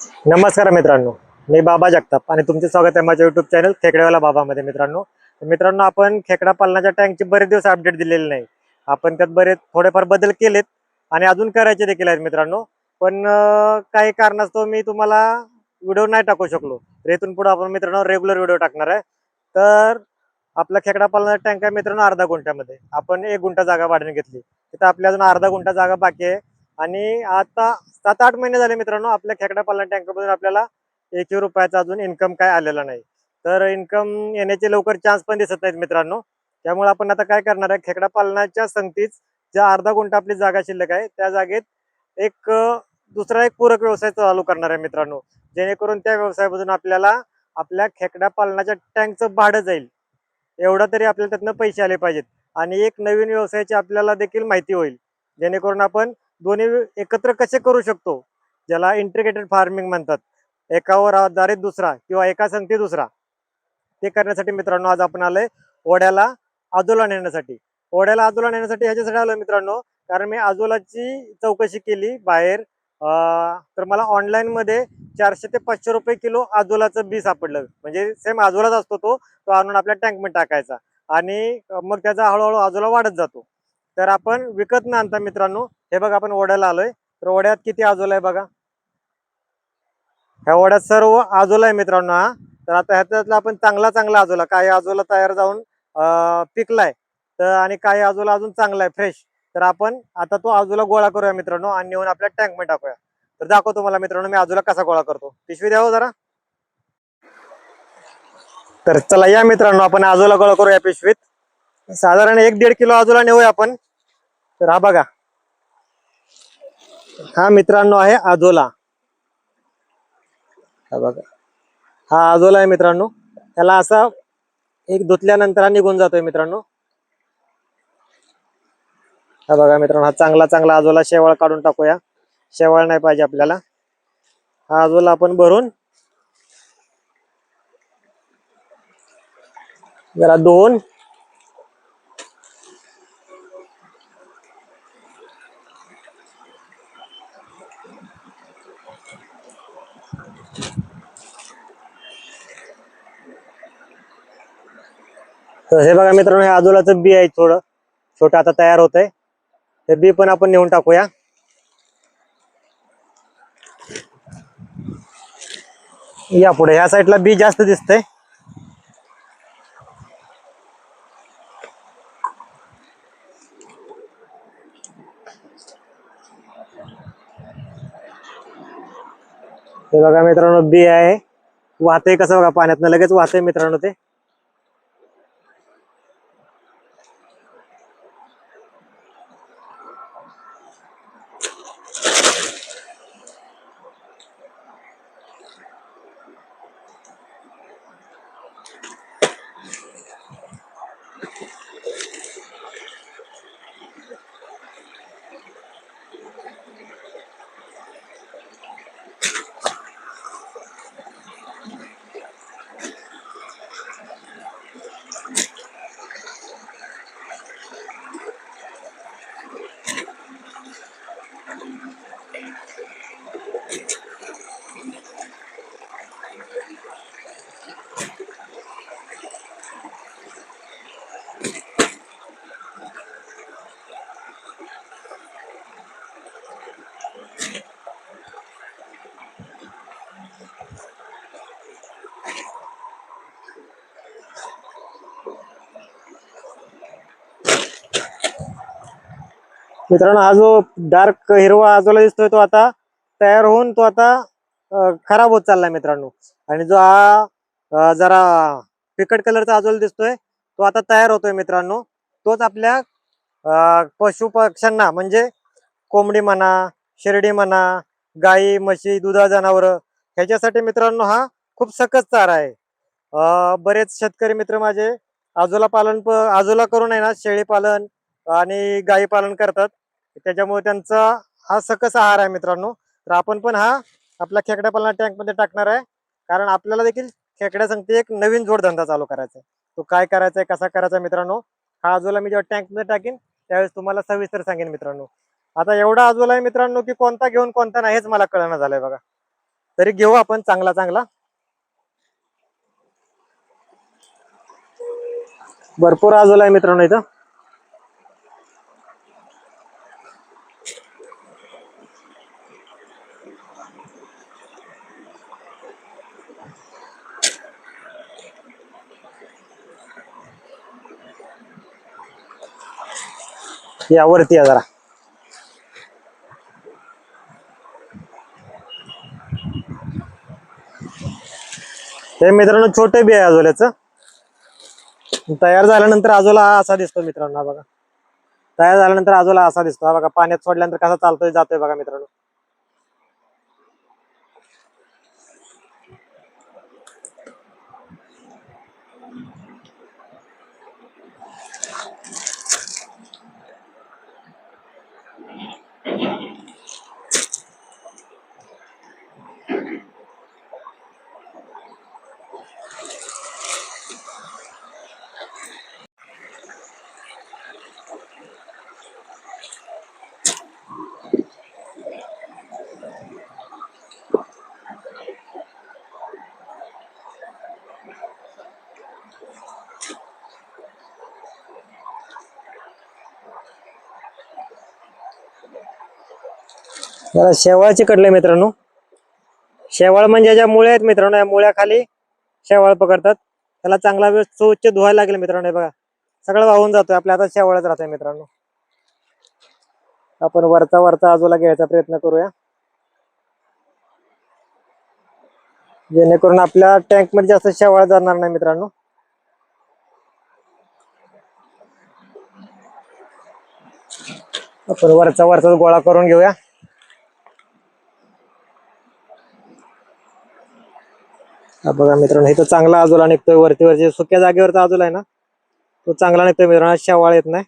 नमस्कार मित्रांनो, मी बाबा जगताप आणि तुमचे स्वागत आहे माझ्या युट्यूब चॅनल खेकडेवाला बाबामध्ये. मित्रांनो आपण खेकडा पालनाच्या टँकचे बरेच दिवस अपडेट दिलेले नाही. आपण त्यात बरेच थोडेफार बदल केलेत आणि अजून करायचे देखील आहेत मित्रांनो. पण काही कारणास्तव मी तुम्हाला व्हिडिओ नाही टाकू शकलो. तर इथून पुढे आपण मित्रांनो रेग्युलर व्हिडिओ टाकणार आहे. तर आपला खेकडा पालनाचा टँक आहे मित्रांनो अर्धा गुंठ्यामध्ये. आपण 1 गुंठा जागा वाढवून घेतली. तिथं आपल्या अजून अर्धा गुंठा जागा बाकी आहे. आणि आता 7-8 महिने झाले मित्रांनो आपल्या खेकडा पालन टँकमधून आपल्याला 1 रुपयाचा अजून इन्कम काय आलेला नाही. तर इन्कम येण्याचे लवकर चान्स पण दिसत नाहीत मित्रांनो. त्यामुळे आपण आता काय करणार आहे, खेकडा पालनाच्या संगतीच ज्या अर्धा गुंठा आपली जागा शिल्लक आहे त्या जागेत एक दुसरा एक पूरक व्यवसाय चालू करणार आहे मित्रांनो. जेणेकरून त्या व्यवसायामधून आपल्याला आपल्या खेकडा पालनाच्या टँकचं भाडं जाईल, एवढा तरी आपल्याला त्यातनं पैसे आले पाहिजेत. आणि एक नवीन व्यवसायाची आपल्याला देखील माहिती होईल, जेणेकरून आपण दोन्ही एकत्र कसे करू शकतो, ज्याला इंटिग्रेटेड फार्मिंग म्हणतात. एकावर आधारित दुसरा किंवा एका संगती दुसरा, ते करण्यासाठी मित्रांनो आज आपण आलोय ओढ्याला आजोला नेण्यासाठी. ओढ्याला आजोला नेण्यासाठी ह्याच्यासाठी आलोय मित्रांनो, कारण मी आजोलाची चौकशी केली बाहेर. तर मला ऑनलाईन मध्ये 400 ते 500 रुपये किलो आजोलाचं बी सापडलं. म्हणजे सेम आजोलाच असतो तो तो आणून आपल्या टँकमध्ये टाकायचा आणि मग त्याचा हळूहळू आजोला वाढत जातो. तर आपण विकत न आणता मित्रांनो, हे बघा आपण ओढ्याला आलोय. तर ओढ्यात किती आजोला आहे बघा. ह्या ओढ्यात सर्व आजोला आहे मित्रांनो हा. तर आता ह्याच्यातला आपण चांगला चांगला आजोला, काही आजोला तयार जाऊन पिकलाय, तर आणि काही आजोला अजून चांगला आहे फ्रेश. तर आपण आता तो आजोला गोळा करूया मित्रांनो आणि नेऊन आपल्या टँक मध्ये टाकूया. तर दाखवतो तुम्हाला मित्रांनो मी आजोला कसा गोळा करतो. पिशवी द्यावं जरा. तर चला या मित्रांनो आपण आजोला गोळा करूया पिशवीत. साधारण 1-1.5 किलो आजोला नेऊया आपण. तर हा बघा, हा मित्रांनो आहे आजोला. हा बघा, हा आजोला आहे मित्रांनो. त्याला असा एक धुतल्यानंतर हा निघून जातोय मित्रांनो. हा बघा मित्रांनो, हा चांगला चांगला आजोला शेवाळ काढून टाकूया. शेवाळ नाही पाहिजे आपल्याला. हा आजोला आपण भरून जरा धुवून तर हे बघा मित्रांनो, हे आजोलाचं बी आहे, थोडं छोटं आता तयार होत आहे. हे बी पण आपण नेऊन टाकूया. या पुढे ह्या साईडला बी जास्त दिसतंय. हे बघा मित्रांनो, बी आहे. वाहतंय कसं बघा, पाण्यातनं लगेच वाहतंय मित्रांनो ते. मित्रांनो, हा जो डार्क हिरवा आजोला दिसतोय तो आता तयार होऊन तो आता खराब होत चाललाय मित्रांनो. आणि जो हा जरा फिकट कलरचा आजोला दिसतोय तो आता तयार होतोय मित्रांनो. तोच आपल्या पशु पक्ष्यांना म्हणजे कोंबडी म्हणा, शेरडी म्हणा, गाई म्हशी दुधा जनावर, ह्याच्यासाठी मित्रांनो हा खूप सकस चारा आहे. बरेच शेतकरी मित्र माझे आजोला करून आहे ना शेळी पालन आणि गाई पालन करतात. त्याच्यामुळे त्यांचा हा सकस आहार आहे मित्रांनो. तर आपण पण हा आपला खेकडा पालन टँक मध्ये टाकणार आहे, कारण आपल्याला देखील खेकड्या संगती एक नवीन जोडधंदा चालू करायचा आहे. तो काय करायचा आहे, कसा करायचा मित्रांनो, हा आजोला मी जेव्हा टँक मध्ये टाकेन त्यावेळेस तुम्हाला सविस्तर सांगेन मित्रांनो. आता एवढा आजोला आहे मित्रांनो की कोणता घेऊन कोणता नाही हेच मला कळणं झालंय बघा. तरी घेऊ आपण चांगला चांगला. भरपूर आजोला आहे मित्रांनो इथं. यावरती या जरा. हे मित्रांनो छोटे बी आहे आजोल्याचं. तयार झाल्यानंतर आजोला हा असा दिसतो मित्रांनो. बघा तयार झाल्यानंतर आजोला असा दिसतो. हा बघा पाण्यात सोडल्यानंतर कसा चालतोय जातोय बघा मित्रांनो. जरा शेवाळचे कडले मित्रांनो. शेवाळ म्हणजे ज्या मुळ्या आहेत मित्रांनो, या मुळ्याखाली शेवाळ पकडतात. त्याला चांगला वेळ स्वच्छ धुवायला लागेल मित्रांनो. बघा सगळं वाहून जातोय. आपल्या हातात शेवाळच राहतंय मित्रांनो. आपण वरचा वरचा आजोला घ्यायचा प्रयत्न करूया, जेणेकरून आपल्या टँक मध्ये जास्त शेवाळ जाणार नाही मित्रांनो. आपण वरचा वरचा गोळा करून घेऊया. बघा मित्रांनो इथं चांगला आजोला निघतोय. वरती वरची सुक्या जागेवरचा आजोला आहे ना, तो चांगला निघतोय मित्रांनो. शेवाळ येत नाही.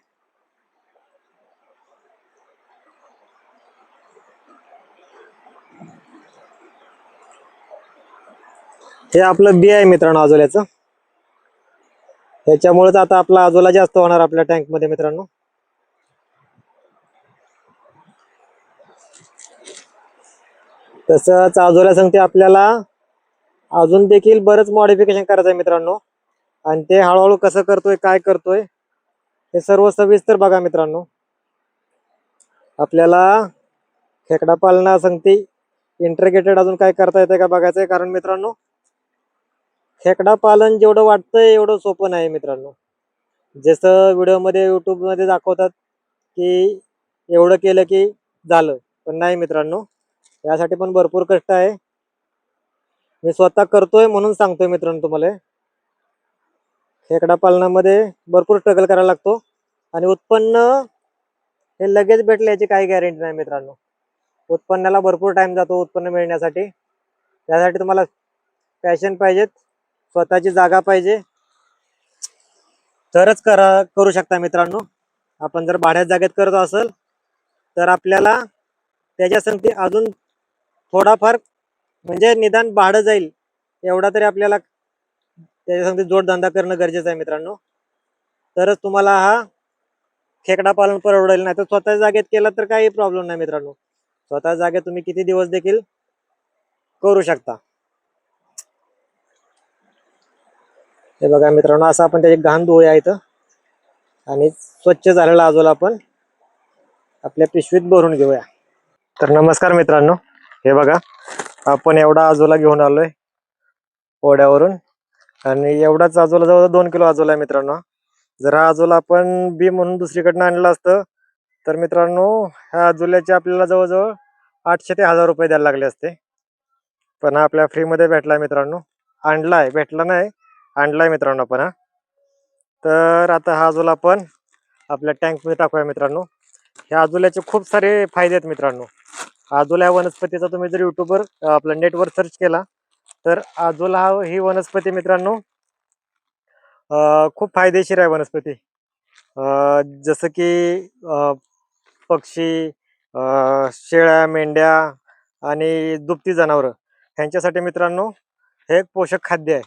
हे आपलं बी आहे मित्रांनो आजोल्याचं. त्याच्यामुळेच आता आपला आजोला जास्त होणार आपल्या टँक मध्ये मित्रांनो. तसंच आजोला सांगते आपल्याला अजून देखील बरंच मॉडिफिकेशन करायचं आहे मित्रांनो. आणि ते हळूहळू कसं करतोय काय करतोय हे सर्व सविस्तर बघा मित्रांनो. आपल्याला खेकडा पालना सांगते इंटरग्रेटेड अजून काय करता येते का बघायचंय. कारण मित्रांनो खेकडा पालन जेवढं वाटतंय एवढं सोपं नाही मित्रांनो. जसं व्हिडिओ युट्यूब मध्ये दाखवतात की एवढं केलं की झालं, पण नाही मित्रांनो. यासाठी पण भरपूर कष्ट आहे. मी स्वतः करतोय म्हणून सांगतोय मित्रांनो तुम्हाला. खेकडा पालनामध्ये भरपूर स्ट्रगल करायला लागतो आणि उत्पन्न हे लगेच भेटले याची काही गॅरंटी नाही मित्रांनो. उत्पन्नाला भरपूर टाइम जातो उत्पन्न मिळण्यासाठी. त्यासाठी तुम्हाला पॅशन पाहिजेत, स्वतःची जागा पाहिजे, तरच करू शकता मित्रांनो. आपण जर भाड्यात जागेत करत असेल तर आपल्याला त्याच्या संगती अजून थोडाफार म्हणजे निदान भाडं जाईल एवढा तरी आपल्याला त्याच्या संगती जोडधंदा करणं गरजेचं आहे मित्रांनो. तरच तुम्हाला हा खेकडा पालन परवडेल. नाही तर स्वतः जागेत केला तर काही प्रॉब्लेम नाही मित्रांनो. स्वतः जागेत तुम्ही किती दिवस देखील करू शकता. हे बघा मित्रांनो असं आपण त्याची घाण धुवूया इथं आणि स्वच्छ झालेला आजोला आपण आपल्या पिशवीत भरून घेऊया. तर नमस्कार मित्रांनो, हे बघा आपण एवढा आजोला घेऊन आलोय ओढ्यावरून. आणि एवढाच आजोला जवळ 2 किलो आजोला आहे मित्रांनो. जर हा आजोला आपण बी म्हणून दुसरीकडनं आणलं असतं तर मित्रांनो ह्या आजोल्याचे आपल्याला जवळजवळ 800 ते 1000 रुपये द्यायला लागले असते. पण हा आपल्या फ्रीमध्ये भेटलाय मित्रांनो. आणलाय, भेटला नाही, आणलाय मित्रांनो आपण हा. तर आता हा आजोला आपण आपल्या टँकमध्ये टाकूया मित्रांनो. ह्या आजोल्याचे खूप सारे फायदे आहेत मित्रांनो. आजोला या वनस्पतीचा तुम्ही जर युट्यूबवर आपल्या नेटवर सर्च केला तर आजोला ही वनस्पती मित्रांनो खूप फायदेशीर आहे वनस्पती. जसं की पक्षी, शेळ्या, मेंढ्या आणि दुभती जनावरं ह्यांच्यासाठी मित्रांनो हे एक पोषक खाद्य आहे.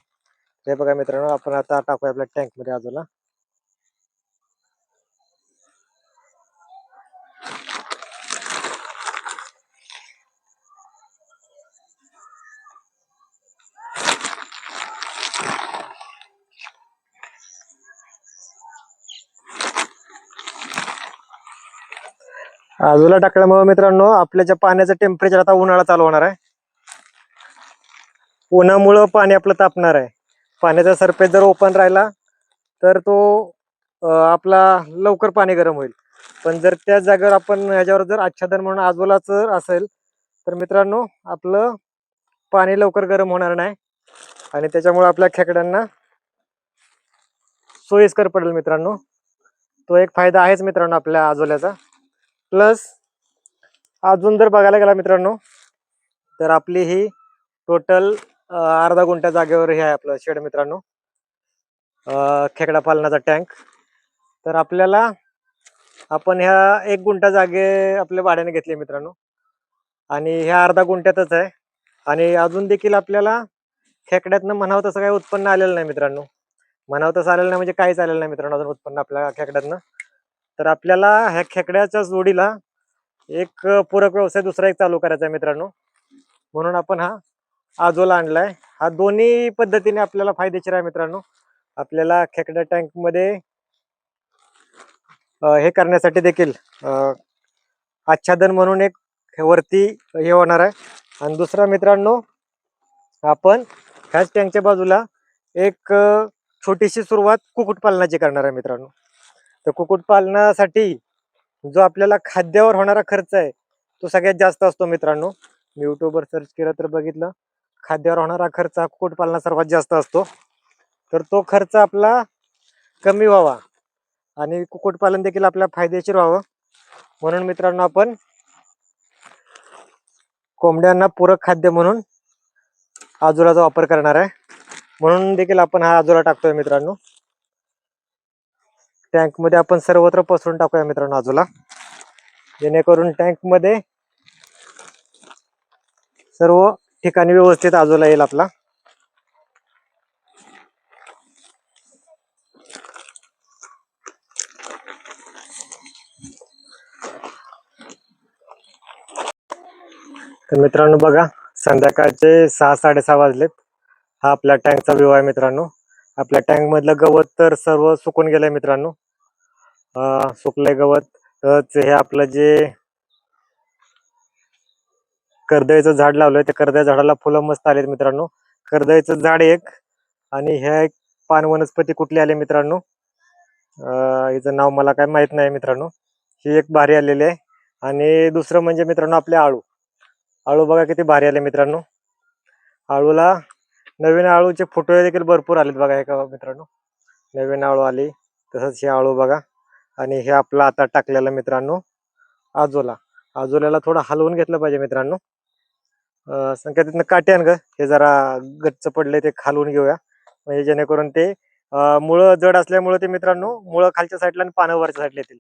हे बघा मित्रांनो आपण आता टाकूया आपल्या टँकमध्ये आजोला. आजूला टाकल्यामुळे मित्रांनो आपल्या ज्या पाण्याचं टेम्परेचर, आता उन्हाळा चालू होणार आहे, उन्हामुळं पाणी आपलं तापणार आहे. पाण्याचा सरफेस जर ओपन राहिला तर तो आपला लवकर पाणी गरम होईल. पण जर त्या जागेवर आपण ह्याच्यावर जर आच्छादन म्हणून आजूलाच असेल तर मित्रांनो आपलं पाणी लवकर गरम होणार नाही आणि त्याच्यामुळे आपल्या खेकड्यांना सोयीस्कर पडेल मित्रांनो. तो एक फायदा आहेच मित्रांनो आपल्या आजोल्याचा. प्लस अजून जर बघायला गेला मित्रांनो तर आपली ही टोटल अर्धा गुंठा जागेवर हे आहे आपलं शेड मित्रांनो, खेकडा पालनाचा टँक. तर आपल्याला आपण ह्या 1 गुंठा जागे आपल्या भाड्याने घेतली मित्रांनो आणि ह्या अर्धा गुंठ्यातच आहे. आणि अजून देखील आपल्याला खेकड्यातनं म्हणावं तसं काही उत्पन्न आलेलं नाही मित्रांनो. म्हणावं तसं आलेलं नाही म्हणजे काहीच आलेलं नाही मित्रांनो अजून उत्पन्न आपल्या खेकड्यातनं. तर आपल्याला ह्या खेकड्याच्या जोडीला एक पूरक व्यवसाय दुसरा एक चालू करायचा आहे मित्रांनो. म्हणून आपण हा आजोला आणलाय. हा दोन्ही पद्धतीने आपल्याला फायदेशीर आहे मित्रांनो. आपल्याला खेकड्या टँक मध्ये हे करण्यासाठी देखील आच्छादन म्हणून एक वरती हे होणार आहे. आणि दुसरा मित्रांनो आपण ह्याच टँकच्या बाजूला एक छोटीशी सुरुवात कुक्कुटपालनाची करणार आहे मित्रांनो. तर कुक्कुटपालनासाठी जो आपल्याला खाद्यावर होणारा खर्च आहे तो सगळ्यात जास्त असतो मित्रांनो. मी युट्यूबवर सर्च केलं तर बघितलं खाद्यावर होणारा खर्च हा कुक्कुटपालनात सर्वात जास्त असतो. तर तो खर्च आपला कमी व्हावा आणि कुक्कुटपालन देखील आपल्याला फायदेशीर व्हावं म्हणून मित्रांनो आपण कोंबड्यांना पूरक खाद्य म्हणून आजोलाचा वापर करणार आहे. म्हणून देखील आपण हा आजोला टाकतोय मित्रांनो. टँक मध्ये आपण सर्वत्र पसरून टाकूया मित्रांनो आजोला, जेणेकरून टँक मध्ये सर्व ठिकाणी व्यवस्थित आजोला येईल आपला. तर मित्रांनो बघा संध्याकाळचे 6-6:30 वाजलेत. हा आपल्या टँकचा व्ह्यू आहे मित्रांनो. आपल्या टँक मधलं गवत तर सर्व सुकून गेलंय मित्रांनो. सुकलंय गवत. हे आपलं जे कर्दळीचं झाड लावलंय त्या कर्दळी झाडाला फुलं मस्त आलेत मित्रांनो. कर्दळीचं झाड एक आणि ह्या एक पान वनस्पती कुठली आली मित्रांनो हिचं नाव मला काय माहित नाही मित्रांनो. ही एक भारी आलेली आहे. आणि दुसरं म्हणजे मित्रांनो आपले आळू. आळू बघा किती भारी आले मित्रांनो. आळूला नवीन आळूचे फुटवे देखील भरपूर आलेत बघा हे का मित्रांनो. नवीन आळू आली. तसंच हे आळू बघा. आणि हे आपलं आता टाकलेलं मित्रांनो आजोला. आजोल्याला थोडं हलवून घेतलं पाहिजे मित्रांनो. संख्या तिथनं काटे आण ग, हे जरा गच्च पडले ते खालवून घेऊया म्हणजे जेणेकरून ते मुळं जड असल्यामुळे ते मित्रांनो मुळं खालच्या साईडला आणि पानं वरच्या साईडला येतील.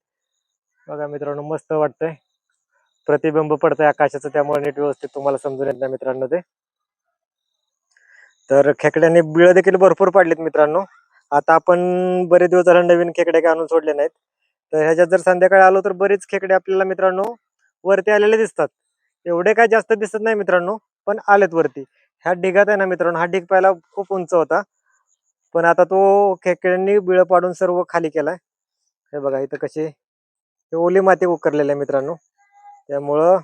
बघा मित्रांनो मस्त वाटतंय. प्रतिबिंब पडतंय आकाशाचं त्यामुळे नीट व्यवस्थित तुम्हाला समजून येत नाही मित्रांनो ते. तर खेकड्याने बिळं देखील भरपूर पाडलीत मित्रांनो. आता आपण बरेच दिवस झाले नवीन खेकडे काय आणून सोडले नाहीत. तर ह्याच्यात जर संध्याकाळी आलो तर बरेच खेकडे आपल्याला मित्रांनो वरती आलेले दिसतात. एवढे काय जास्त दिसत नाही मित्रांनो पण आलेत वरती. ह्या ढिगात आहे ना मित्रांनो, हा ढीग पहिला खूप उंच होता पण आता तो खेकड्यांनी बिळं पाडून सर्व खाली केलाय. हे बघा इथं कशी ओली माती उकरलेली आहे मित्रांनो. त्यामुळं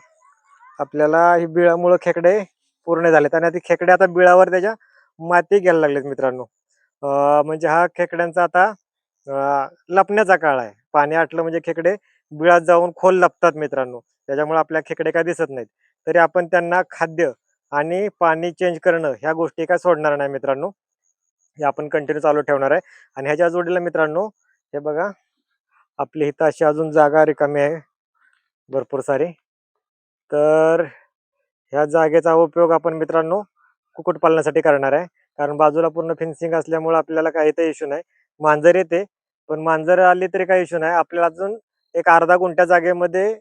आपल्याला ही बिळामुळं खेकडे पूर्ण झालेत आणि ती खेकडे आता बिळावर त्याच्या माती घ्यायला लागलेत मित्रांनो. म्हणजे हा खेकड्यांचा आता लपण्याचा काळ आहे. पाणी आटलं म्हणजे खेकडे बिळात जाऊन खोल लपतात मित्रांनो. त्याच्यामुळे आपल्या खेकडे काय दिसत नाहीत. तरी आपण त्यांना खाद्य आणि पाणी चेंज करणं ह्या गोष्टी काय सोडणार नाही मित्रांनो. हे आपण कंटिन्यू चालू ठेवणार आहे. आणि ह्याच्या जोडीला मित्रांनो हे बघा आपली इथं अशी अजून जागा रिकामी आहे भरपूर सारी. तर ह्या जागेचा उपयोग आपण मित्रांनो कुक्कुटपालनासाठी करणार आहे. कारण बाजूला पूर्ण फेन्सिंग असल्यामुळे आपल्याला काही इथे इश्यू नाही. मांजर येते पण मांजर आली तरी काही इश्यू नाही. आपल्याला अजून एक अर्धा गुंठ्या जागेमध्ये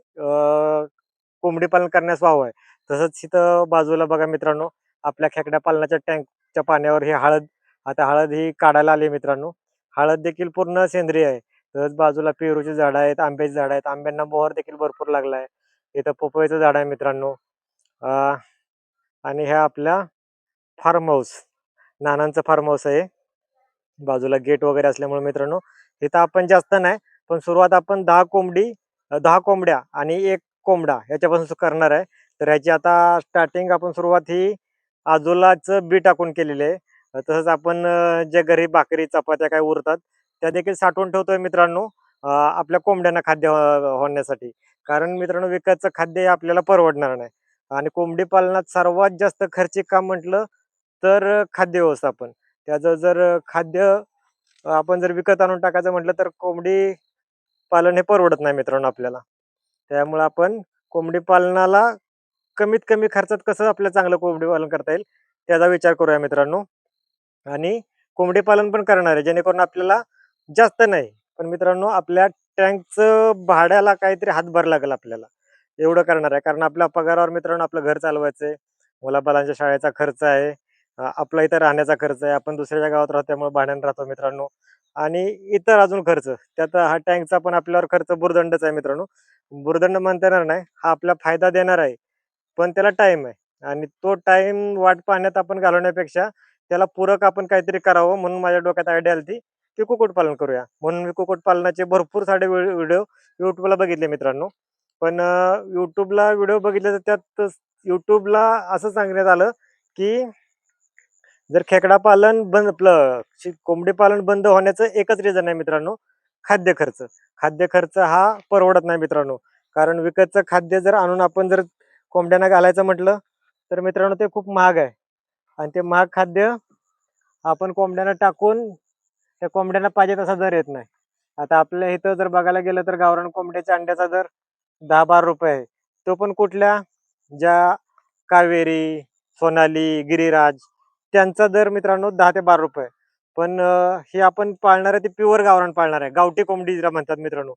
कोंबडी पालन करण्यास वाव आहे. तसंच इथं बाजूला बघा मित्रांनो आपल्या खेकड्या पालनाच्या टँकच्या पाण्यावर ही हळद, आता हळद ही काढायला आली मित्रांनो. हळद देखील पूर्ण सेंद्रिय आहे. तसंच बाजूला पेरूची झाडं आहेत, आंब्याची झाडं आहेत. आंब्यांना मोहर देखील भरपूर लागलाय. इथं पपईचं झाड आहे मित्रांनो. आणि ह्या आपल्या फार्म हाऊस, नानांचं फार्म हाऊस आहे. बाजूला गेट वगैरे असल्यामुळे मित्रांनो इथं आपण जास्त नाही पण सुरुवात आपण 10 कोंबडी 10 कोंबड्या आणि 1 कोंबडा ह्याच्यापासून करणार आहे. तर ह्याची आता स्टार्टिंग आपण सुरुवात ही आजोलाचं बी टाकून केलेली आहे. तसंच आपण जे घरी भाकरी, चपात्या काही उरतात त्या देखील साठवून ठेवतोय मित्रांनो, आपल्या कोंबड्यांना खाद्य होण्यासाठी. कारण मित्रांनो विकतचं खाद्य हे आपल्याला परवडणार नाही आणि कोंबडी पालनात सर्वात जास्त खर्चिक काम म्हटलं तर खाद्य व्यवस्थापन. त्याचं जर खाद्य आपण जर विकत आणून टाकायचं म्हटलं तर कोंबडी पालन हे परवडत नाही मित्रांनो आपल्याला. त्यामुळे आपण कोंबडी पालनाला कमीत कमी खर्चात कसं आपलं चांगलं कोंबडी पालन करता येईल त्याचा विचार करूया मित्रांनो. आणि कोंबडी पालन पण करणार आहे जेणेकरून आपल्याला जास्त नाही, पण मित्रांनो आपल्या टँकचं भाड्याला काहीतरी हातभार लागेल आपल्याला. एवढं करणार आहे कारण आपल्या पगारावर मित्रांनो आपलं घर चालवायचंय, मुलाबाळांच्या शाळेचा खर्च आहे, आपला इथं राहण्याचा खर्च आहे. आपण दुसऱ्या गावात राहतो त्यामुळे भाड्यानं राहतो मित्रांनो. आणि इतर अजून खर्च त्यात हा टँकचा पण आपल्यावर खर्च भुर्दंडच आहे मित्रांनो. भुर्दंड म्हणता येणार नाही, हा आपला फायदा देणार आहे, पण त्याला टाईम आहे आणि तो टाईम वाट पाहण्यात आपण घालवण्यापेक्षा त्याला पूरक आपण काहीतरी करावं म्हणून माझ्या डोक्यात आयडिया आली ती की कुक्कुटपालन करूया. म्हणून मी कुक्कुटपालनाचे भरपूर सारे व्हिडिओ YouTubeला बघितले मित्रांनो. पण YouTubeला व्हिडिओ बघितले तर त्यात YouTubeला असं सांगण्यात आलं की जर खेकडा पालन बंद आपलं कोंबडी पालन बंद होण्याचं एकच रिझन आहे मित्रांनो, खाद्य खर्च. खाद्य खर्च हा परवडत नाही मित्रांनो. कारण विकतचं खाद्य जर आणून आपण जर कोंबड्यांना घालायचं म्हटलं, तर मित्रांनो ते खूप महाग आहे आणि ते महाग खाद्य आपण कोंबड्यांना टाकून त्या कोंबड्यांना पाहिजे तसा दर येत नाही. आता आपल्या इथं जर बघायला गेलं तर गावरान कोंबड्याच्या अंड्याचा दर 10-12 रुपये आहे. तो पण कुठल्या ज्या कावेरी, सोनाली, गिरिराज त्यांचा दर मित्रांनो 10 ते 12 रुपये. पण हे आपण पाळणार आहे ते प्युअर गावरान पाळणार आहे. गावठी कोंबडी जिला म्हणतात मित्रांनो.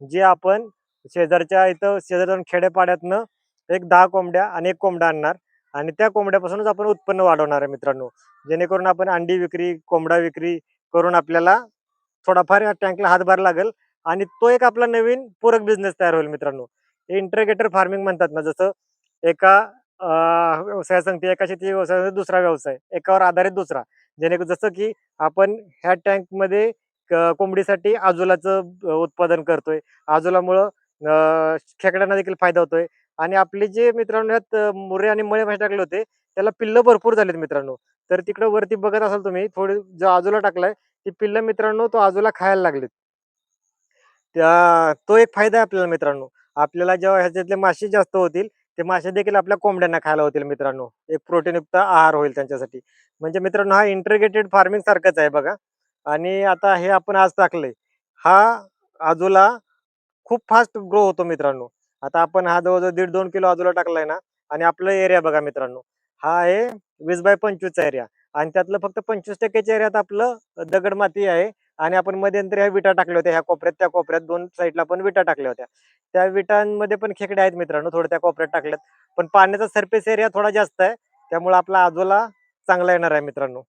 जे आपण शेजारच्या इथं शेजारच्या खेड्यापाड्यातनं एक 10 कोंबड्या आणि 1 कोंबडा आणणार आणि त्या कोंबड्यापासूनच आपण उत्पन्न वाढवणार आहे मित्रांनो. जेणेकरून आपण अंडी विक्री, कोंबडा विक्री करून आपल्याला थोडाफार या टँकला हातभार लागेल आणि तो एक आपला नवीन पूरक बिझनेस तयार होईल मित्रांनो. इंटिग्रेटेड फार्मिंग म्हणतात ना, जसं एका व्यवसायासंगती एका शेती व्यवसायाचा दुसरा व्यवसाय, एकावर आधारित दुसरा. जेणेकरून जसं की आपण ह्या टँकमध्ये कोंबडीसाठी आजोलाचं उत्पादन करतोय. आजोलामुळं खेकड्यांना देखील फायदा होतोय आणि आपले जे मित्रांनो यात मुर्रे आणि मळे मासे टाकले होते, त्याला पिल्लं भरपूर झालीत मित्रांनो. तर तिकडं वरती बघत असाल तुम्ही थोडी जो आजोला टाकलाय, ती पिल्लं मित्रांनो तो आजोला खायला लागलेत. तो एक फायदा आहे आपल्याला मित्रांनो. आपल्याला जेव्हा ह्याच्यातले मासे जास्त होतील, ते मासे देखील आपल्या कोंबड्यांना खायला होतील मित्रांनो. एक प्रोटीनयुक्त आहार होईल त्यांच्यासाठी. म्हणजे मित्रांनो हा इंटिग्रेटेड फार्मिंग सारखंच आहे बघा. आणि आता हे आपण आज टाकलंय. हा आजोला खूप फास्ट ग्रो होतो मित्रांनो. आता आपण हा जवळ-जवळ 1.5-2 किलो आजोला टाकलाय ना आणि आपला एरिया बघा मित्रांनो. हा आहे 20/25 चा एरिया आणि त्यातलं फक्त 25% च्या एरियात आपलं दगड माती आहे आणि आपण मध्यंतरी ह्या विटा टाकल्या होत्या. ह्या कोपऱ्यात, त्या कोपऱ्यात 2 साईडला पण विटा टाकल्या होत्या. त्या विटांमध्ये पण खेकडे आहेत मित्रांनो. थोड्या त्या कोपऱ्यात टाकल्यात. पण पाण्याचा सरफेस एरिया थोडा जास्त आहे. त्यामुळे आपला आजोला चांगला येणार आहे मित्रांनो.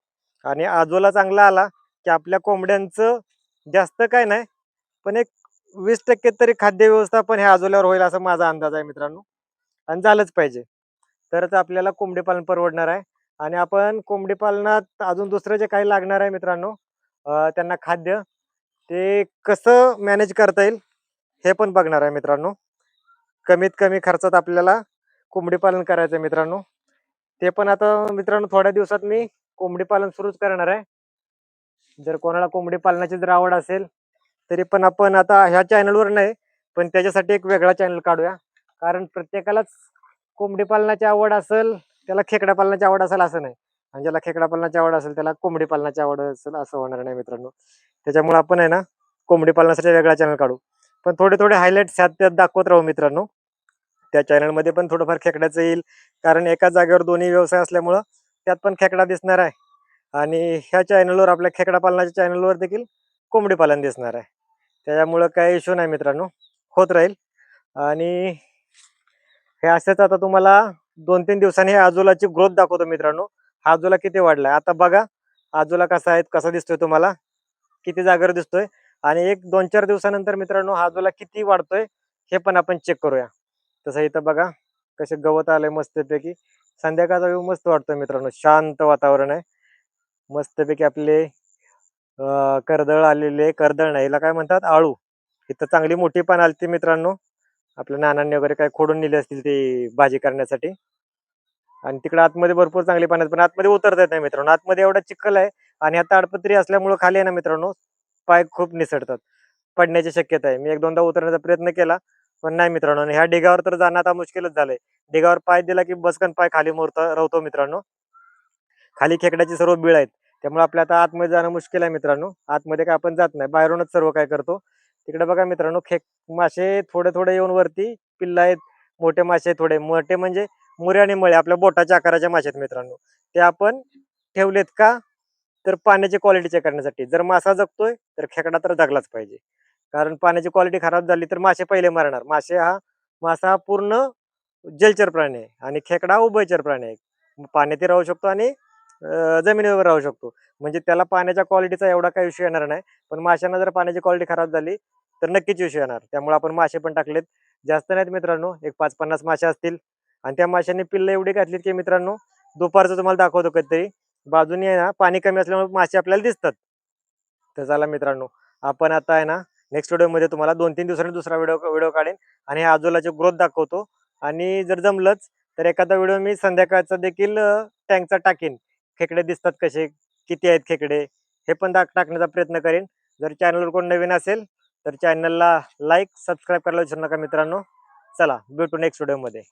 आणि आजोला चांगला आला, की आपल्या कोंबड्यांचं जास्त काय नाही, पण एक 20% तरी खाद्य व्यवस्थापन ह्या आजोल्यावर होईल असा माझा अंदाज आहे मित्रांनो. आणि झालंच पाहिजे. तरच आपल्याला कोंबडी पालन परवडणार आहे. आणि आपण कोंबडी पालनात अजून दुसरं जे काही लागणार आहे मित्रांनो, त्यांना खाद्य ते कसं मॅनेज करता येईल हे पण बघणार आहे मित्रांनो. कमीत कमी खर्चात आपल्याला कोंबडी पालन करायचं आहे मित्रांनो. ते पण आता मित्रांनो थोड्या दिवसात मी कोंबडी पालन सुरूच करणार आहे. जर कोणाला कोंबडी पालनाची जर आवड असेल, तरी पण आपण आता ह्या चॅनलवर नाही, पण त्याच्यासाठी एक वेगळा चॅनल काढूया. कारण प्रत्येकालाच कोंबडी पालनाची आवड असेल, त्याला खेकडा पालनाची आवड असेल असं नाही. आणि ज्याला खेकडा पालनाची आवड असेल, त्याला कोंबडी पालनाची आवड असेल असं होणार नाही मित्रांनो. त्याच्यामुळे आपण आहे ना, कोंबडी पालनासाठी वेगळा चॅनल काढू. पण थोडे-थोडे हायलाइट्स ह्यात त्यात दाखवत राहू मित्रांनो. त्या चॅनलमध्ये पण थोडंफार खेकड्याचं येईल. कारण एकाच जागेवर दोन्ही व्यवसाय असल्यामुळं त्यात पण खेकडा दिसणार आहे. आणि ह्या चॅनलवर आपल्या खेकडा पालनाच्या चॅनलवर देखील कोंबडी पालन दिसणार आहे. त्याच्यामुळं काही इश्यू नाही मित्रांनो, होत राहील. आणि हे असंच आता तुम्हाला 2-3 दिवसांनी हे आजोलाची ग्रोथ दाखवतो मित्रांनो. हा आजोला किती वाढलाय. आता बघा आजोला कसा आहे, कसा दिसतोय तुम्हाला, किती जागेवर दिसतोय. आणि एक 2-4 दिवसानंतर मित्रांनो हा आजोला किती वाढतोय हे पण आपण चेक करूया. तसं इथं बघा कसे गवत आलंय मस्तपैकी. संध्याकाळचा व्ह्यू मस्त वाटतोय मित्रांनो. शांत वातावरण आहे. मस्तपैकी आपले कर्दळ आलेले, कर्दळ नाही, हिला काय म्हणतात, आळू. इथं चांगली मोठी पानं आली मित्रांनो. आपल्या नानांनी वगैरे काय खोडून नेली असतील ती भाजी करण्यासाठी. आणि तिकडे आतमध्ये भरपूर चांगली पानं आहेत, पण आतमध्ये उतरता येत नाही मित्रांनो. आतमध्ये एवढा चिखल आहे आणि आता ताडपत्री असल्यामुळे खाली आहे ना मित्रांनो, पाय खूप निसटतात. पडण्याची शक्यता आहे. मी एक दोनदा उतरण्याचा प्रयत्न केला, पण नाही मित्रांनो. आणि ह्या ढिगावर तर जाणं आता मुश्किलच झालंय. ढिगावर पाय दिला की बसकन पाय खाली रवतो मित्रांनो. खाली खेकड्याची सर्व बीळ आहेत. त्यामुळे आपल्या आता आतमध्ये जाणं मुश्किल आहे मित्रांनो. आतमध्ये काय आपण जात नाही. बाहेरूनच सर्व काय करतो. तिकडे बघा मित्रांनो, मासे थोडे थोडे येऊन वरती पिल्लं आहेत. मोठे मासे थोडे मोठे म्हणजे मुरे आणि मळे आपल्या बोटाच्या आकाराचे मासे आहेत मित्रांनो. ते आपण ठेवलेत का? तर पाण्याची क्वालिटी चेक करण्यासाठी. जर मासा जगतोय तर खेकडा तर जगलाच पाहिजे. कारण पाण्याची क्वालिटी खराब झाली तर मासे पहिले मरणार. मासा हा पूर्ण जलचर प्राणी आहे आणि खेकडा हा उभयचर प्राणी आहे. पाण्यातही राहू शकतो आणि जमिनीवर राहू शकतो. म्हणजे त्याला पाण्याच्या क्वालिटीचा एवढा काही इश्यू येणार नाही. पण माशांना जर पाण्याची क्वालिटी खराब झाली तर नक्कीच इश्यू येणार. त्यामुळे आपण मासे पण टाकलेत. जास्त नाहीत मित्रांनो, एक 5-50 मासे असतील. आणि त्या माशांनी पिल्लं एवढी घातलीत की मित्रांनो, दुपारचं तुम्हाला दाखवतो कधीतरी. बाजूने आहे ना पाणी कमी असल्यामुळे मासे आपल्याला दिसतात. तर चला मित्रांनो, आपण आता आहे ना नेक्स्ट व्हिडिओमध्ये तुम्हाला 2-3 दिवसांनी दुसरा व्हिडिओ व्हिडिओ काढेन आणि आजोलाची ग्रोथ दाखवतो. आणि जर जमलंच तर एखादा व्हिडिओ मी संध्याकाळचा देखील टँकचा टाकीन. खेकडे दिसतात कसे, किती आहेत खेकडे, हे पण टाकण्याचा प्रयत्न करेन. जर चॅनलवर कोण नवीन असेल तर चॅनलला लाईक, सबस्क्राईब करायला विसरू नका मित्रांनो. चला भेटू नेक्स्ट व्हिडिओमध्ये.